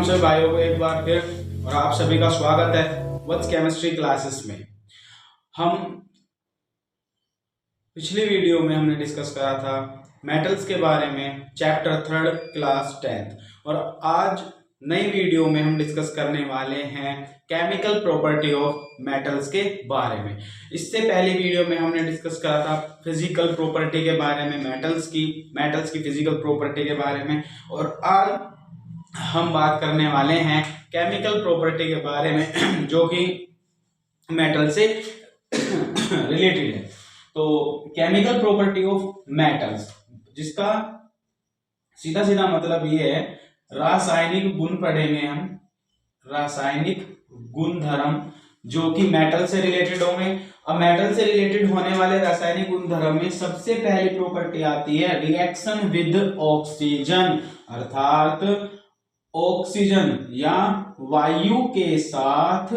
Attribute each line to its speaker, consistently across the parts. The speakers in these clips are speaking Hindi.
Speaker 1: हम सभी भाइयों को एक बार फिर और आप सभी का स्वागत है वत्स केमिस्ट्री क्लासेस में। हम पिछली वीडियो में हमने डिस्कस करा था मेटल्स के बारे में, चैप्टर 3 क्लास 10th, और आज नई वीडियो में हम डिस्कस करने वाले हैं केमिकल प्रॉपर्टी ऑफ मेटल्स के बारे में। इससे पहली वीडियो में हमने डिस्कस करा था फिजिकल प्रॉपर्टी के बारे में, मेटल्स की फिजिकल प्रॉपर्टी के बारे में, और आज हम बात करने वाले हैं केमिकल प्रॉपर्टी के बारे में जो कि मेटल से रिलेटेड है। तो केमिकल प्रॉपर्टी ऑफ मेटल्स, जिसका सीधा सीधा मतलब ये है, रासायनिक गुण पढ़ेंगे हम, रासायनिक गुणधर्म जो कि मेटल से रिलेटेड होंगे। अब मेटल से रिलेटेड होने वाले रासायनिक गुणधर्म में सबसे पहली प्रॉपर्टी आती है रिएक्शन विद ऑक्सीजन, अर्थात ऑक्सीजन या वायु के साथ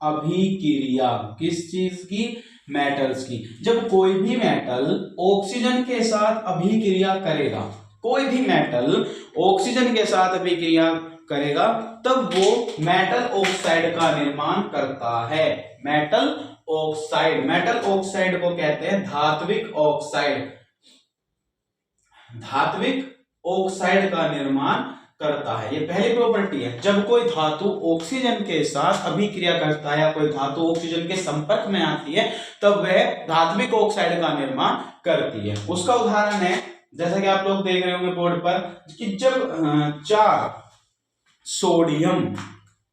Speaker 1: अभिक्रिया। किस चीज की? मेटल्स की। जब कोई भी मेटल ऑक्सीजन के साथ अभिक्रिया करेगा, कोई भी मेटल ऑक्सीजन के साथ अभिक्रिया करेगा, तब वो मेटल ऑक्साइड का निर्माण करता है। मेटल ऑक्साइड, मेटल ऑक्साइड को कहते हैं धात्विक ऑक्साइड, धात्विक ऑक्साइड का निर्माण करता है। ये पहली प्रॉपर्टी है। जब कोई धातु ऑक्सीजन के साथ अभिक्रिया करता है या कोई धातु ऑक्सीजन के संपर्क में आती है, तब वह धात्विक ऑक्साइड का निर्माण करती है। उसका उदाहरण है, जैसा कि आप लोग देख रहे होंगे बोर्ड पर, कि जब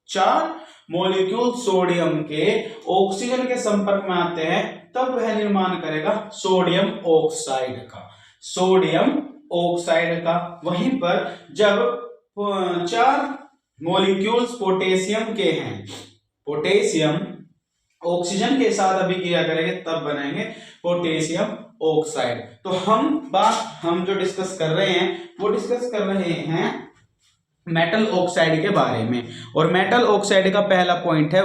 Speaker 1: चार मॉलिक्यूल सोडियम के ऑक्सीजन के संपर्क में आते हैं, तब वह निर्माण करेगा सोडियम ऑक्साइड का, सोडियम ऑक्साइड का। वहीं पर जब 4 मॉलिक्यूल्स पोटेशियम के हैं, पोटेशियम ऑक्सीजन के साथ अभिक्रिया करेंगे, तब बनेंगे पोटेशियम ऑक्साइड। तो हम जो डिस्कस कर रहे हैं वो डिस्कस कर रहे हैं मेटल ऑक्साइड के बारे में। और मेटल ऑक्साइड का पहला पॉइंट है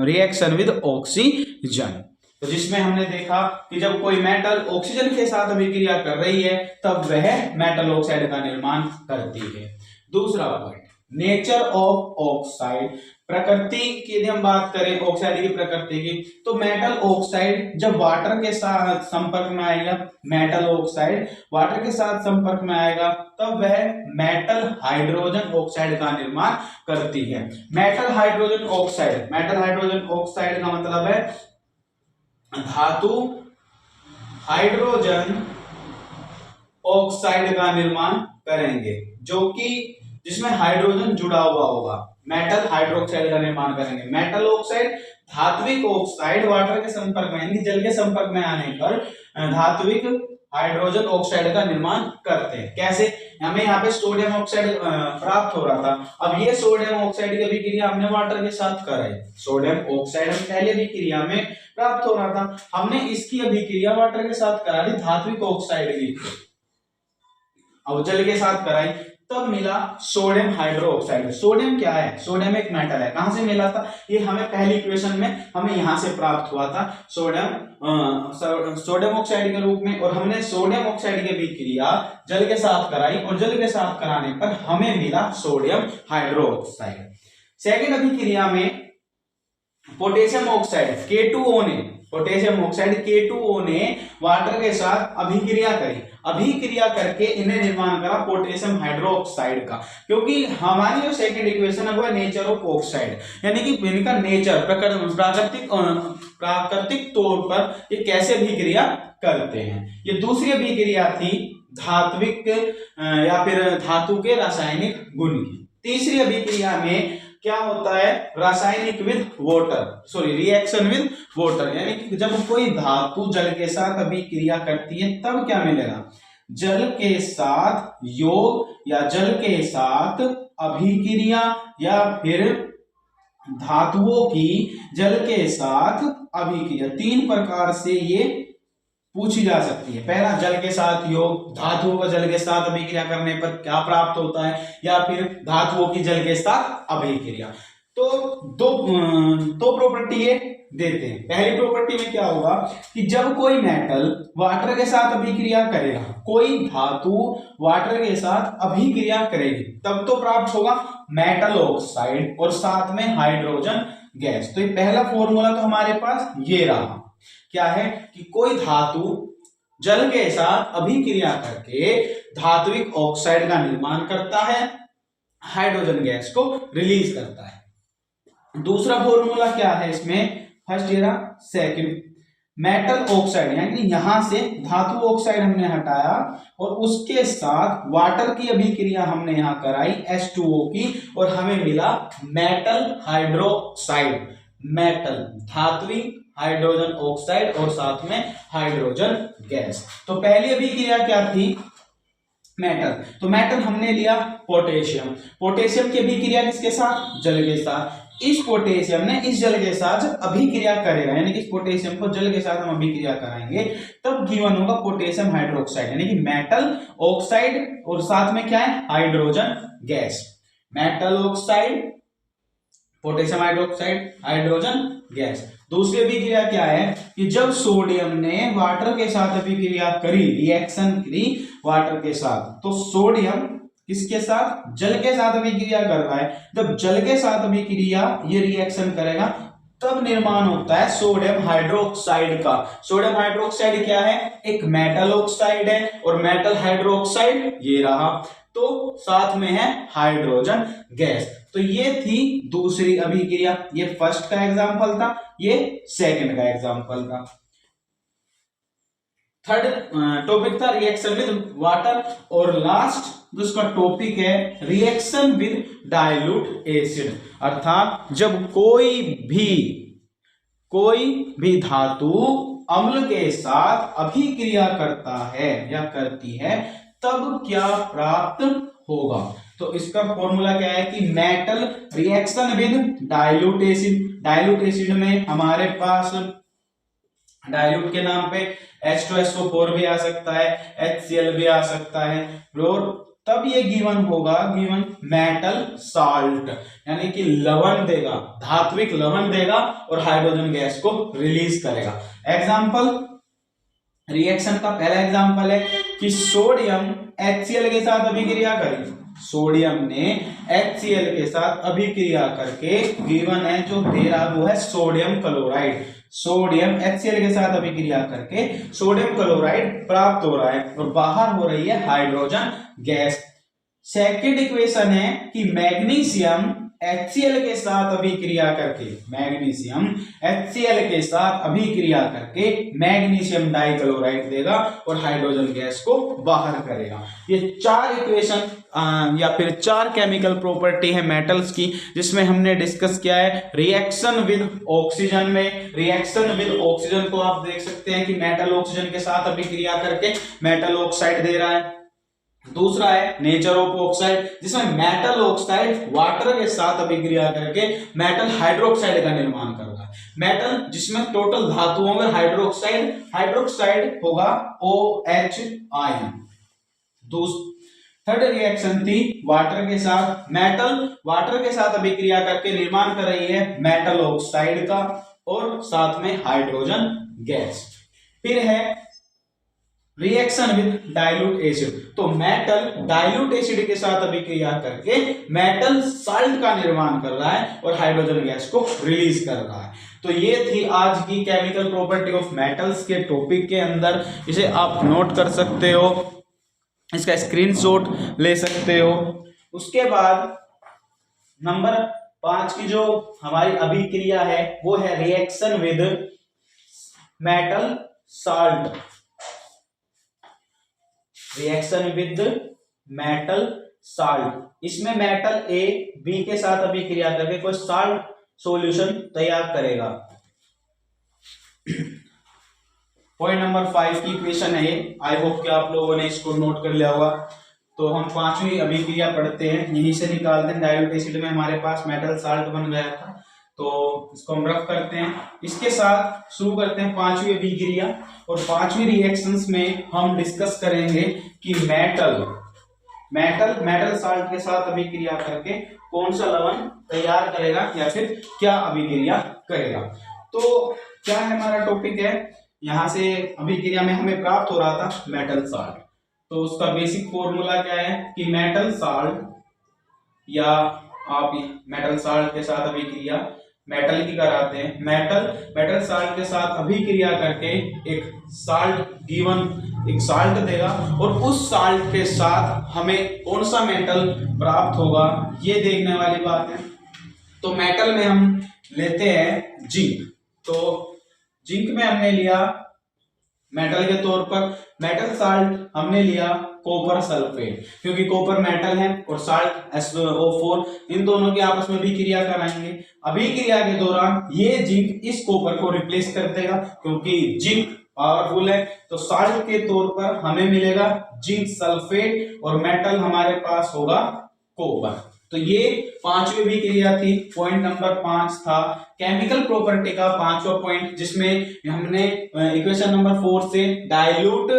Speaker 1: रिएक्शन विद ऑक्सीजन। तो जिसमें हमने देखा कि जब कोई मेटल ऑक्सीजन के साथ अभिक्रिया कर रही है, तब वह मेटल ऑक्साइड का निर्माण करती है। दूसरा पॉइंट, नेचर ऑफ ऑक्साइड, प्रकृति की यदि हम बात करें ऑक्साइड की प्रकृति की, तो मेटल ऑक्साइड जब वाटर के साथ संपर्क में आएगा, मेटल ऑक्साइड वाटर के साथ संपर्क में आएगा, तब वह मेटल हाइड्रोजन ऑक्साइड का निर्माण करती है। Metal hydrogen oxide, metal hydrogen oxide का मतलब है धातु हाइड्रोजन ऑक्साइड का निर्माण करेंगे, जो कि जिसमें हाइड्रोजन जुड़ा हुआ होगा, मेटल हाइड्रोक्साइड का निर्माण करेंगे। मेटल ऑक्साइड धात्विक ऑक्साइड वाटर के संपर्क में यानी जल के संपर्क में आने पर धात्विक हाइड्रोजन ऑक्साइड का निर्माण करते हैं। कैसे? हमें यहाँ पे सोडियम ऑक्साइड प्राप्त हो रहा था। अब ये सोडियम ऑक्साइड की अभिक्रिया हमने वाटर के साथ कराई, सोडियम ऑक्साइड हम पहले अभिक्रिया में प्राप्त हो रहा था, हमने इसकी अभिक्रिया वाटर के साथ करा दी, धात्विक ऑक्साइड की। अब जल के साथ कराई, तब मिला सोडियम हाइड्रोक्साइड। सोडियम क्या है? सोडियम एक मेटल है। कहां से मिला था? ये हमें पहली इक्वेशन में हमें यहां से प्राप्त हुआ था, सोडियम ऑक्साइड के रूप में। और हमने सोडियम ऑक्साइड की अभिक्रिया जल के साथ कराई और जल के साथ कराने पर हमें मिला सोडियम हाइड्रोक्साइड। सेकेंड अभिक्रिया में पोटेशियम ऑक्साइड K2O ने, पोटेशियम ऑक्साइड K2O ने वाटर के साथ अभिक्रिया करी, अभिक्रिया करके इन्हें निर्माण करा पोटेशियम हाइड्रोक्साइड का। क्योंकि हमारी जो सेकंड इक्वेशन है वो है नेचर ऑफ ऑक्साइड, यानी कि इनका नेचर प्राकृतिक तौर पर ये कैसे अभिक्रिया करते हैं। ये दूसरी अभिक्रिया थी धात्विक या फिर धातु के रासायनिक गुण की। तीसरी अभिक्रिया में क्या होता है? रासायनिक with water, reaction with water, यानी कि जब कोई धातु जल के साथ अभिक्रिया करती है, तब क्या मिलेगा? जल के साथ योग या जल के साथ अभिक्रिया या फिर धातुओं की जल के साथ अभिक्रिया। 3 प्रकार से ये पूछी जा सकती है। पहला, जल के साथ योग, धातुओं का जल के साथ अभिक्रिया करने पर क्या प्राप्त होता है, या फिर धातुओं की जल के साथ अभिक्रिया। तो दो प्रॉपर्टी है, देते हैं। पहली प्रॉपर्टी में क्या होगा कि जब कोई मेटल वाटर के साथ अभिक्रिया करेगा, कोई धातु वाटर के साथ अभिक्रिया करेगी, तब तो प्राप्त होगा मेटल ऑक्साइड और साथ में हाइड्रोजन गैस। तो ये पहला फॉर्मूला तो हमारे पास ये रहा, क्या है कि कोई धातु जल के साथ अभिक्रिया करके धात्विक ऑक्साइड का निर्माण करता है, हाइड्रोजन गैस को रिलीज करता है। दूसरा फॉर्मूला क्या है इसमें, फर्स्ट ये रहा, सेकंड मेटल ऑक्साइड, यानी यहां से धातु ऑक्साइड हमने हटाया और उसके साथ वाटर की अभिक्रिया हमने यहां कराई H2O की, और हमें मिला मेटल हाइड्रोक्साइड, मेटल धात्विक हाइड्रोजन ऑक्साइड और साथ में हाइड्रोजन गैस। तो पहली अभिक्रिया क्या थी, मेटल, तो मेटल हमने लिया पोटेशियम, पोटेशियम की अभिक्रिया किसके साथ, जल के साथ। इस पोटेशियम ने इस जल के साथ अभिक्रिया करेगा, यानी कि इस पोटेशियम को जल के साथ हम अभिक्रिया कराएंगे, तब गिवन होगा पोटेशियम हाइड्रोक्साइड, यानी कि मेटल ऑक्साइड और साथ में क्या है, hydrogen gas. Metal oxide, potassium hydroxide, hydrogen gas. दूसरी अभिक्रिया क्या है कि जब सोडियम ने वाटर के साथ अभिक्रिया करी, रिएक्शन करी वाटर के साथ, तो सोडियम किसके साथ, जल के साथ अभिक्रिया कर रहा है। जब जल के साथ अभिक्रिया ये रिएक्शन करेगा तब निर्माण होता है सोडियम हाइड्रोक्साइड का। सोडियम हाइड्रोक्साइड क्या है, एक मेटल ऑक्साइड है, और मेटल हाइड्रोक्साइड ये रहा, तो साथ में है हाइड्रोजन गैस। तो ये थी दूसरी अभिक्रिया, ये फर्स्ट का एग्जांपल था, ये सेकंड का एग्जांपल था। थर्ड टॉपिक था रिएक्शन विद वाटर, और लास्ट जो इसका टॉपिक है रिएक्शन विद डाइल्यूट एसिड, अर्थात जब कोई भी धातु अम्ल के साथ अभिक्रिया करता है या करती है, तब क्या प्राप्त होगा। तो इसका फॉर्मूला क्या है कि metal reaction with dilute acid, dilute acid में हमारे पास डाइल्यूट के नाम पे H2SO4 भी आ सकता है, HCl भी आ सकता है, और तब ये गिवन होगा, गिवन मेटल साल्ट, यानी कि लवण देगा, धात्विक लवण देगा और हाइड्रोजन गैस को रिलीज करेगा। एग्जांपल, रिएक्शन का पहला एग्जांपल है कि सोडियम HCl के साथ अभिक्रिया करी, सोडियम ने HCl के साथ अभिक्रिया करके गिवन है जो दे रहा वो है सोडियम क्लोराइड, सोडियम HCl के साथ अभिक्रिया करके सोडियम क्लोराइड प्राप्त हो रहा है और बाहर हो रही है हाइड्रोजन गैस। सेकंड इक्वेशन है कि मैग्नीशियम HCl के साथ अभिक्रिया करके, मैग्नीशियम HCl के साथ अभिक्रिया करके मैग्नीशियम डाइक्लोराइड देगा और हाइड्रोजन गैस को बाहर करेगा। ये चार इक्वेशन या फिर चार केमिकल प्रॉपर्टी है मेटल्स की, जिसमें हमने डिस्कस किया है रिएक्शन विद ऑक्सीजन में। रिएक्शन विद ऑक्सीजन को आप देख सकते हैं कि मेटल ऑक्सीजन के साथ अभिक्रिया करके मेटल ऑक्साइड दे रहा है। दूसरा है नेचर ऑफ ऑक्साइड, जिसमें मेटल ऑक्साइड वाटर के साथ अभिक्रिया करके मेटल हाइड्रोक्साइड का निर्माण कर रहा है। मेटल जिसमें टोटल धातुओं में हाइड्रोक्साइड होगा OH आयन। थर्ड रिएक्शन थी वाटर के साथ, मेटल वाटर के साथ अभिक्रिया करके निर्माण कर रही है मेटल ऑक्साइड का और साथ में हाइड्रोजन गैस। फिर है रिएक्शन विद डाइल्यूट एसिड, तो मेटल डाइल्यूट एसिड के साथ अभिक्रिया करके मेटल साल्ट का निर्माण कर रहा है और हाइड्रोजन गैस को रिलीज कर रहा है। तो ये थी आज की केमिकल प्रॉपर्टी ऑफ मेटल्स के टॉपिक के अंदर, इसे आप नोट कर सकते हो, इसका स्क्रीनशॉट ले सकते हो। उसके बाद नंबर 5 की जो हमारी अभिक्रिया है वो है reaction with metal salt, reaction with metal salt. इसमें मेटल A B के साथ अभिक्रिया करके कोई साल्ट सॉल्यूशन तैयार करेगा। पॉइंट नंबर 5 की इक्वेशन है ये, आई होप कि आप लोगों ने इसको नोट कर लिया होगा। तो हम 5वीं अभिक्रिया पढ़ते हैं, यहीं से निकालते हैं। डाइल्यूट एसिड में हमारे पास मेटल साल्ट बन गया था, तो इसको हम रफ करते हैं। इसके साथ शुरू करते हैं 5वीं अभिक्रिया, और 5वीं रिएक्शंस में हम डिस्कस करेंगे कि मेटल साल्ट के साथ अभिक्रिया करके कौन सा लवण तैयार करेगा या फिर क्या अभिक्रिया करेगा। तो क्या है हमारा टॉपिक है, यहाँ से अभिक्रिया में हमें प्राप्त हो रहा था मेटल साल्ट। तो उसका बेसिक फॉर्मूला क्या है कि मेटल साल्ट, या आप मेटल साल्ट के साथ अभिक्रिया मेटल की कराते हैं, मेटल साल्ट के साथ अभिक्रिया करके एक साल्ट देगा और उस साल्ट के साथ हमें कौन सा मेटल प्राप्त होगा ये देखने वाली बात है। तो मेटल में हम लेते हैं जिंक। तो जिंक में हमने लिया मेटल के तौर पर, मेटल साल्ट हमने लिया कॉपर सल्फेट, क्योंकि कॉपर मेटल है और साल्ट SO4, इन दोनों की आपस में भी क्रिया कराएंगे। अभिक्रिया के दौरान ये जिंक इस कॉपर को रिप्लेस कर देगा, क्योंकि जिंक पावरफुल है। तो साल्ट के तौर पर हमें मिलेगा जिंक सल्फेट और मेटल हमारे पास होगा कॉपर। तो ये पांचवी भी क्रिया थी। पॉइंट नंबर 5 था केमिकल प्रॉपर्टी का 5वां पॉइंट, जिसमें हमने इक्वेशन नंबर 4 से डाइल्यूट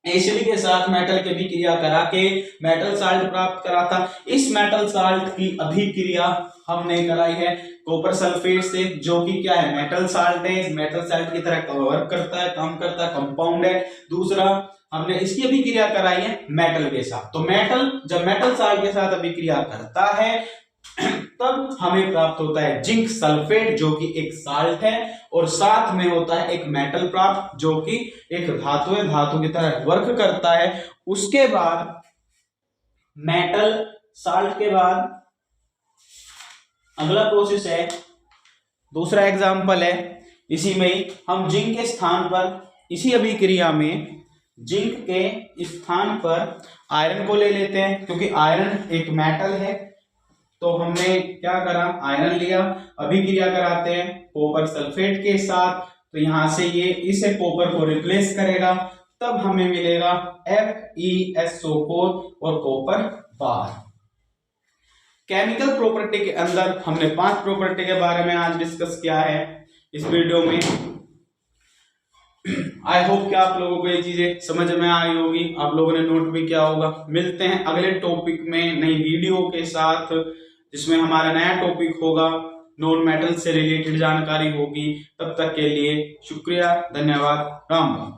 Speaker 1: एसिड के साथ मेटल की अभिक्रिया करा के मेटल साल्ट प्राप्त करा था। इस मेटल साल्ट की अभिक्रिया हमने कराई है कॉपर सल्फेट से, जो कि क्या है मेटल साल्ट है, मेटल साल्ट की तरह वर्क करता है, काम करता है, कंपाउंड है। दूसरा हमने इसकी अभिक्रिया कराई है मेटल के साथ। तो मेटल जब मेटल साल्ट के साथ अभिक्रिया करता है तब हमें प्राप्त होता है जिंक सल्फेट, जो कि एक साल्ट है, और साथ में होता है एक मेटल प्राप्त, जो कि एक धातु है, धातु की तरह वर्क करता है। उसके बाद मेटल साल्ट के बाद अगला प्रोसेस है, दूसरा एग्जांपल है, इसी में ही हम जिंक के स्थान पर, इसी अभिक्रिया में जिंक के स्थान पर आयरन को ले लेते हैं, क्योंकि आयरन एक मेटल है। तो हमने क्या करा, आयरन लिया, अभिक्रिया कराते हैं कॉपर सल्फेट के साथ। तो यहां से ये इसे कॉपर को रिप्लेस करेगा, तब हमें मिलेगा FeSO4 और कॉपर बार। केमिकल प्रॉपर्टी के अंदर हमने 5 प्रॉपर्टी के बारे में आज डिस्कस किया है इस वीडियो में। आई होप कि आप लोगों को ये चीजें समझ में आई होगी, आप लोगों ने नोट भी किया होगा। मिलते हैं अगले टॉपिक में नई वीडियो के साथ, जिसमें हमारा नया टॉपिक होगा, नॉन मेटल से रिलेटेड जानकारी होगी। तब तक के लिए शुक्रिया, धन्यवाद, राम राम।